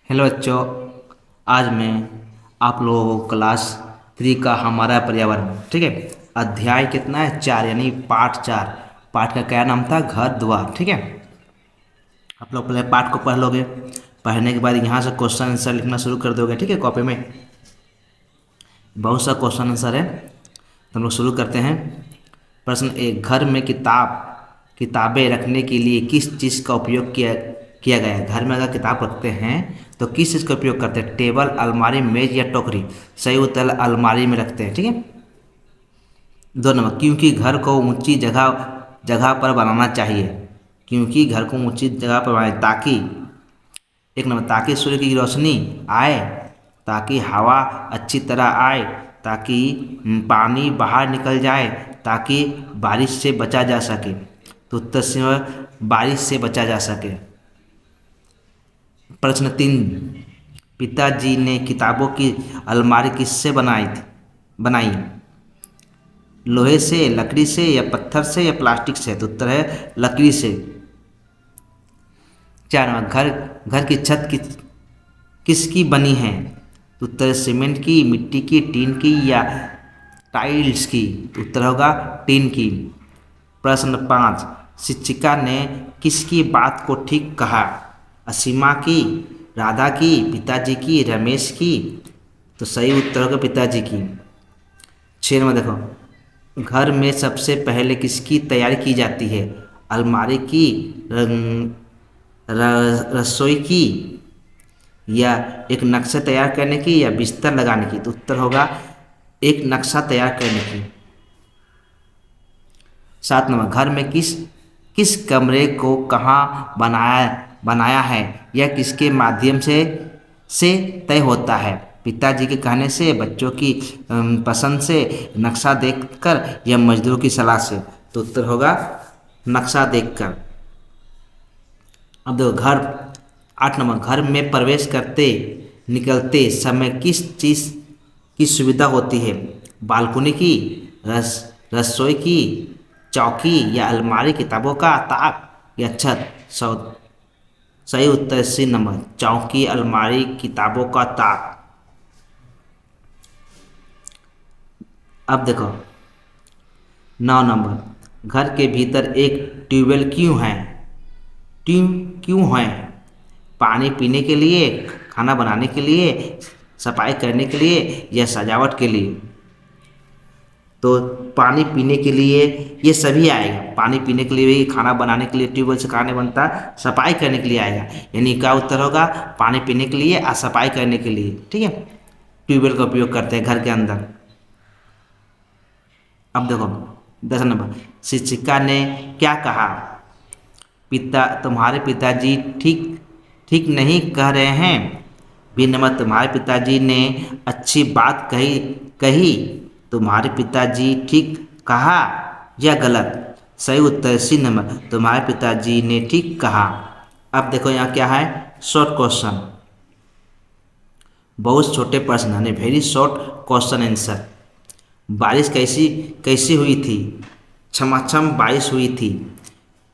Hello बच्चों। आज मैं आप लोगों को क्लास 3 का हमारा पर्यावरण, ठीक है, अध्याय कितना है 4, यानी पाठ 4। पाठ का क्या नाम था? घर द्वार। ठीक है, आप लोग पहले पाठ को पढ़ लोगे। पढ़ने के बाद यहाँ से क्वेश्चन आंसर लिखना शुरू कर दोगे। ठीक है, कॉपी में बहुत सा क्वेश्चन आंसर है, तो हम लोग शुरू करते हैं। प्रश्न एक, घर में किताबें रखने के लिए किस चीज़ का उपयोग किया किया गया है? घर में अगर किताब रखते हैं तो किस चीज़ का उपयोग करते हैं? टेबल, अलमारी, मेज या टोकरी? सही उत्तर अलमारी में रखते हैं। ठीक है। 2 नंबर, क्योंकि घर को ऊंची जगह जगह पर बनाना चाहिए। क्योंकि घर को ऊंची जगह पर बनाए ताकि 1 नंबर, ताकि सूर्य की रोशनी आए, ताकि हवा अच्छी तरह आए, ताकि पानी बाहर निकल जाए, ताकि बारिश से बचा जा सके। तो उत्तर से बारिश से बचा जा सके। प्रश्न 3, पिताजी ने किताबों की अलमारी किससे बनाई? लोहे से, लकड़ी से या पत्थर से या प्लास्टिक से? तो उत्तर है लकड़ी से। 4 नंबर, घर घर की छत किसकी बनी है? तो उत्तर सीमेंट की, मिट्टी की, टीन की या टाइल्स की? तो उत्तर होगा टीन की। प्रश्न 5, शिक्षिका ने किसकी बात को ठीक कहा? असीमा की, राधा की, पिताजी की, रमेश की? तो सही उत्तर होगा पिताजी की। 6 नंबर देखो, घर में सबसे पहले किसकी तैयारी की जाती है? अलमारी की, रसोई की, या एक नक्शा तैयार करने की, या बिस्तर लगाने की? तो उत्तर होगा एक नक्शा तैयार करने की। 7 नंबर, घर में किस किस कमरे को कहाँ बनाया है यह किसके माध्यम से तय होता है? पिताजी के कहने से, बच्चों की पसंद से, नक्शा देखकर या मजदूरों की सलाह से? तो उत्तर होगा नक्शा देखकर। अब देखो घर 8 नंबर, घर में प्रवेश करते निकलते समय किस चीज़ की सुविधा होती है? बालकनी की, रसोई की, चौकी या अलमारी, किताबों का ताक या छत? सही उत्तर 3 नंबर, चौकी, अलमारी, किताबों का ताक। अब देखो 9 नंबर, घर के भीतर एक ट्यूबवेल क्यों है? पानी पीने के लिए, खाना बनाने के लिए, सफाई करने के लिए या सजावट के लिए? तो पानी पीने के लिए ये सभी आएगा। पानी पीने के लिए भी, खाना बनाने के लिए ट्यूबवेल से खाना बनता है, सफाई करने के लिए आएगा। यानी क्या उत्तर होगा? पानी पीने के लिए और सफाई करने के लिए। ठीक है, ट्यूबवेल का उपयोग करते हैं घर के अंदर। अब देखो 10 नंबर, शिक्षिका ने क्या कहा? तुम्हारे पिताजी ठीक ठीक नहीं कह रहे हैं। बी नंबर, तुम्हारे पिताजी ने अच्छी बात कही। तुम्हारे पिताजी ठीक कहा या गलत? सही उत्तर सी नंबर, तुम्हारे पिताजी ने ठीक कहा। अब देखो यहाँ क्या है, शॉर्ट क्वेश्चन, बहुत छोटे प्रश्न यानी वेरी शॉर्ट क्वेश्चन आंसर। बारिश कैसी कैसी हुई थी? छमाछम बारिश हुई थी।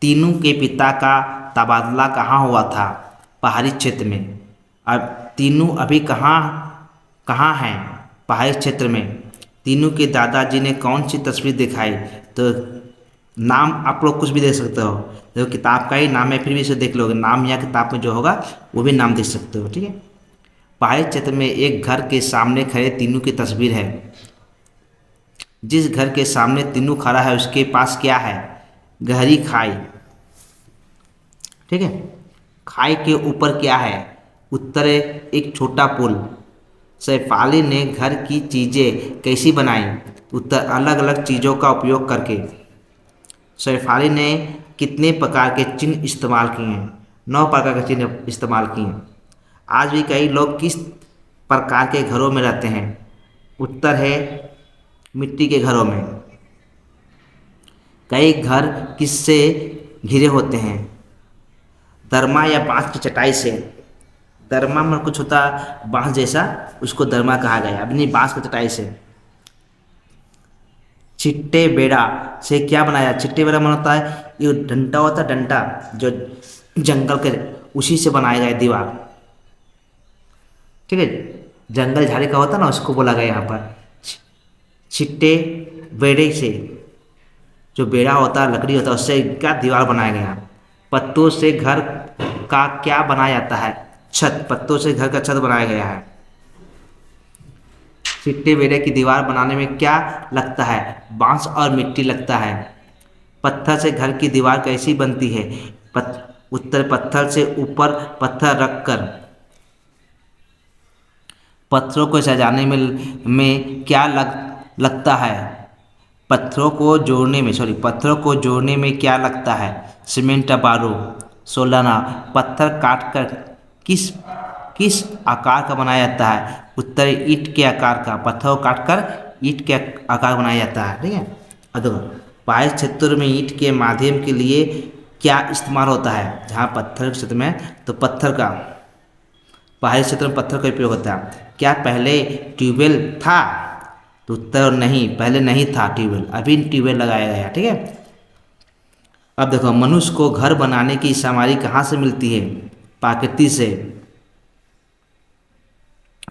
तीनों के पिता का तबादला कहाँ हुआ था? पहाड़ी क्षेत्र में। अब तीनों अभी कहाँ कहाँ हैं? पहाड़ी क्षेत्र में। तीनों के दादाजी ने कौन सी तस्वीर दिखाई? तो नाम आप लोग कुछ भी देख सकते हो, देखो किताब का ही नाम है, फिर भी इसे देख लोगे, नाम या किताब में जो होगा वो भी नाम देख सकते हो। ठीक है, पहाड़ी क्षेत्र में एक घर के सामने खड़े तीनों की तस्वीर है। जिस घर के सामने तीनों खड़ा है उसके पास क्या है? गहरी खाई। ठीक है, खाई के ऊपर क्या है? उत्तर है एक छोटा पुल। सैफाली ने घर की चीज़ें कैसी बनाई? उत्तर अलग अलग चीज़ों का उपयोग करके। सैफाली ने कितने प्रकार के चिन्ह इस्तेमाल किए हैं? 9 प्रकार के चिन्ह इस्तेमाल किए हैं। आज भी कई लोग किस प्रकार के घरों में रहते हैं? उत्तर है मिट्टी के घरों में। कई घर किससे घिरे होते हैं? दरमा या बांस की चटाई से। दरमा में कुछ होता बांस जैसा, उसको दरमा कहा गया, अपनी बांस की चटाई से। छिट्टे बेड़ा से क्या बनाया? छिट्टे बेड़ा में होता है ये डंडा होता है, डंडा जो जंगल के, उसी से बनाया गया दीवार। ठीक है। जंगल झाड़ी का होता है ना, उसको बोला गया यहाँ पर। छिट्टे बेड़े से, जो बेड़ा होता है लकड़ी होता है उससे क्या दीवार बनाया गया। पत्तों से घर का क्या बनाया जाता है, छत। पत्तों से घर का छत बनाया गया है। छिट्टे बेड़े की दीवार बनाने में क्या लगता है, बांस और मिट्टी लगता है। पत्थर से घर की दीवार कैसी बनती है, उत्तर पत्थर से ऊपर पत्थर रखकर। पत्थरों को सजाने में क्या लगता है, पत्थरों को जोड़ने में क्या लगता है, सीमेंट बालू। 16 पत्थर काटकर किस किस आकार का बनाया जाता है, उत्तर ईंट के आकार का। पत्थर को काटकर ईंट के आकार बनाया जाता है, ठीक है। अब देखो, पहाड़ी क्षेत्र में ईंट के माध्यम के लिए क्या इस्तेमाल होता है, जहाँ पत्थर के क्षेत्र में तो पत्थर का, पहाड़ी क्षेत्र में पत्थर का उपयोग होता है। क्या पहले ट्यूबवेल था, तो उत्तर नहीं, पहले नहीं था ट्यूबवेल, अभी ट्यूबवेल लगाया गया, ठीक है। अब देखो, मनुष्य को घर बनाने की सामग्री कहाँ से मिलती है, प्रकृति से।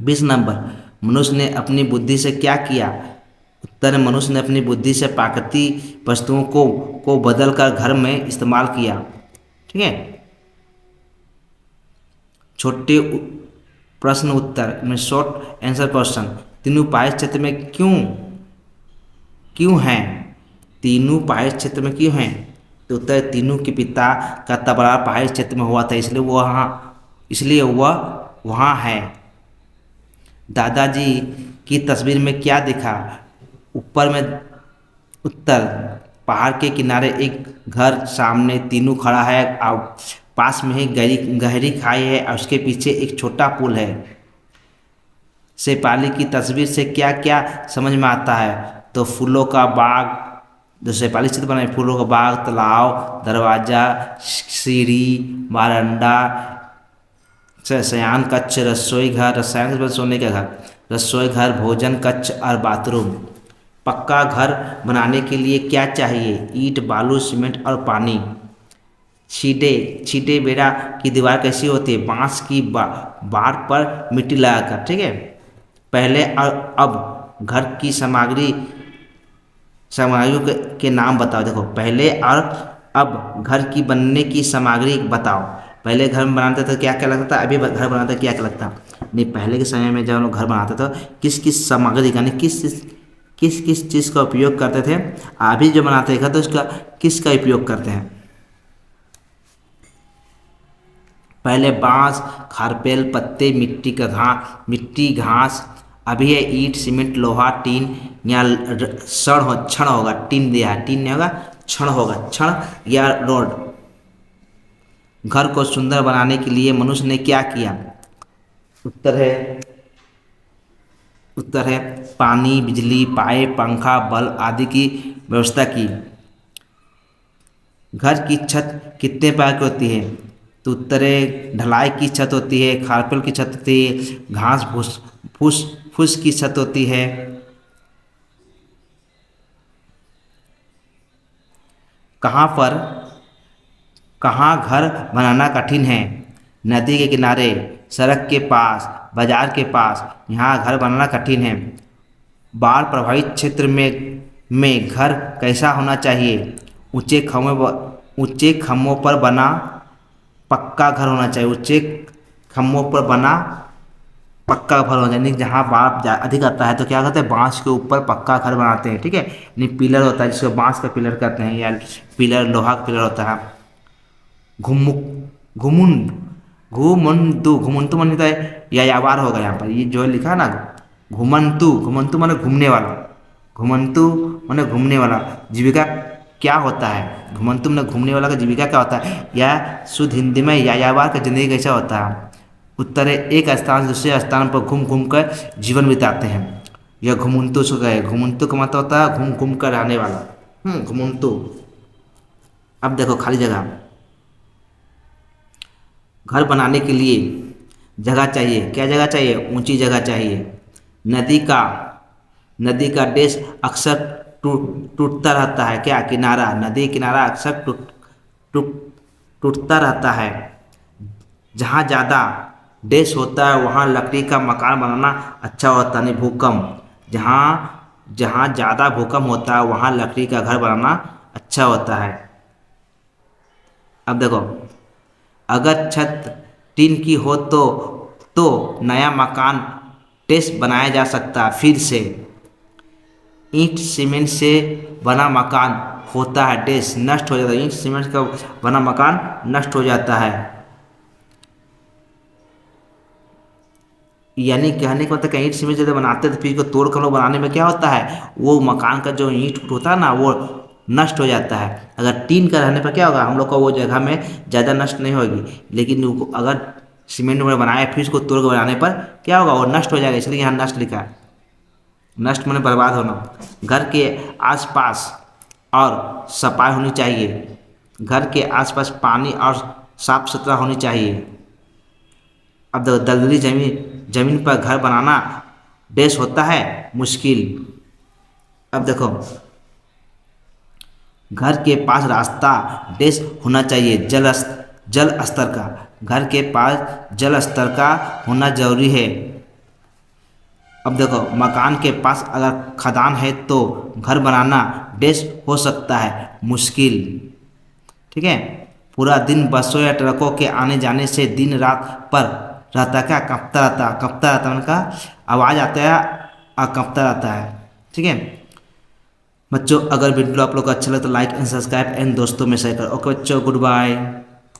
20 मनुष्य ने अपनी बुद्धि से क्या किया, उत्तर मनुष्य ने अपनी बुद्धि से प्राकृतिक वस्तुओं को बदल कर घर में इस्तेमाल किया, ठीक है। छोटे प्रश्न उत्तर में शॉर्ट आंसर क्वेश्चन। तीनों पहाड़ी क्षेत्र में क्यों हैं, तीनों पहाड़ी क्षेत्र में क्यों हैं, तो उत्तर तीनों के पिता का तबादला पहाड़ी क्षेत्र में हुआ था, इसलिए वह वहाँ है। दादाजी की तस्वीर में क्या दिखा, ऊपर में उत्तर पहाड़ के किनारे एक घर, सामने तीनों खड़ा है, और पास में ही गहरी खाई है, और उसके पीछे एक छोटा पुल है। शेफाली की तस्वीर से क्या क्या समझ में आता है, तो फूलों का बाग, जो शेफाली चित्र बना है, फूलों का बाग, तालाब, दरवाजा, सीढ़ी, बारंडा, शयन कक्ष, रसोई घर, रसायन सोने का घर, रसोई घर, भोजन कक्ष और बाथरूम। पक्का घर बनाने के लिए क्या चाहिए, ईंट, बालू, सीमेंट और पानी। छीटे बेड़ा की दीवार कैसी होती है, बांस की बाड़ पर मिट्टी लगाकर, ठीक है। पहले और अब घर की सामग्रियों के नाम बताओ। देखो, पहले और अब घर की बनने की सामग्री बताओ। पहले घर में बनाते थे क्या क्या लगता था, अभी घर बनाते क्या क्या लगता। नहीं, पहले के समय में जब हम लोग घर बनाते थे किस किस सामग्री यानी किस चीज़ का उपयोग करते थे, अभी जो बनाते हैं तो उसका किसका उपयोग करते हैं। पहले बांस, खारपेल, पत्ते, मिट्टी, घास। अभी है ईंट, सीमेंट, लोहा, टीन या छड़ होगा, टीन दिया है, टीन नहीं होगा, छड़ होगा, छड़ या रोड। घर को सुंदर बनाने के लिए मनुष्य ने क्या किया, उत्तर है पानी, बिजली, पाइप, पंखा, बल्ब आदि की व्यवस्था की। घर की छत कितने प्रकार की होती है, तो उत्तर है ढलाई की छत होती है, खारपेल की छत होती है, घास फूस की छत होती है। कहाँ घर बनाना कठिन है, नदी के किनारे, सड़क के पास, बाजार के पास, यहाँ घर बनाना कठिन है। बाढ़ प्रभावित क्षेत्र में घर कैसा होना चाहिए, ऊंचे खम्भों पर बना पक्का घर होना चाहिए, ऊंचे खम्भों पर बना पक्का घर होना चाहिए। जहाँ बाढ़ अधिक आता है तो क्या करते हैं, बांस के ऊपर पक्का घर बनाते हैं, ठीक है। नहीं, पिलर होता है जिसको बांस का पिलर कहते हैं, या पिलर लोहा का पिलर होता है। घुमुंड घुमंतु मन होता है यायावार होगा यहाँ पर, ये जो है लिखा है ना, घुमंतु माने घूमने वाला, घुमंतु माने घूमने वाला। जीविका क्या होता है, घुमंतु माने घूमने वाला का जीविका क्या होता है, या शुद्ध हिंदी में यायावार का जिंदगी कैसा होता है। उत्तर है एक स्थान से दूसरे स्थान पर घूम घूम कर जीवन बिताते हैं, यह घुमंतु से गए। घुमंतु का मतलब होता है घूम घूम कर रहने वाला, घुमंतु। अब देखो, खाली जगह, घर बनाने के लिए जगह चाहिए, क्या जगह चाहिए, ऊंची जगह चाहिए। नदी का देश अक्सर टूटता रहता है, क्या, किनारा, नदी किनारा अक्सर टूटता रहता है। जहाँ ज़्यादा डैश होता है वहाँ लकड़ी का मकान बनाना अच्छा होता है। नहीं, भूकंप, जहाँ जहाँ ज़्यादा भूकंप होता है वहाँ लकड़ी का घर बनाना अच्छा होता है। अब देखो, अगर छत टीन की हो तो नया मकान टेस बनाया जा सकता है फिर से। ईंट सीमेंट से बना मकान होता है टेस नष्ट हो जाता है। ईंट सीमेंट का बना मकान नष्ट हो जाता है। यानी कहने का मतलब ईंट सीमेंट जब बनाते हैं तो फिर इसको तोड़ कर लोग बनाने में क्या होता है, वो मकान का जो ईंट होता है ना वो नष्ट हो जाता है। अगर टीन का रहने पर क्या होगा, हम लोग का वो जगह में ज़्यादा नष्ट नहीं होगी। लेकिन अगर सीमेंट में बनाए फिर इसको तोड़ कर बनाने पर क्या होगा, वो नष्ट हो जाएगा। इसलिए यहाँ नष्ट लिखा है। नष्ट माने बर्बाद होना। घर के आसपास और सफाई होनी चाहिए। घर के आसपास पानी और साफ सुथरा होनी चाहिए। अब देखो, दलदली जमीन जमीन पर घर बनाना डैश होता है मुश्किल। अब देखो, घर के पास रास्ता डैश होना चाहिए जल स्तर का। घर के पास जल स्तर का होना जरूरी है। अब देखो, मकान के पास अगर खदान है तो घर बनाना डैश हो सकता है मुश्किल। ठीक है। पूरा दिन बसों या ट्रकों के आने जाने से दिन रात पर रहता, क्या कँपता रहता उनका आवाज़ आता है और कँपता रहता है। ठीक है बच्चों, अगर वीडियो आप लोग को अच्छा लगे तो लाइक एंड सब्सक्राइब एंड दोस्तों में शेयर करो। ओके बच्चों, गुड बाय।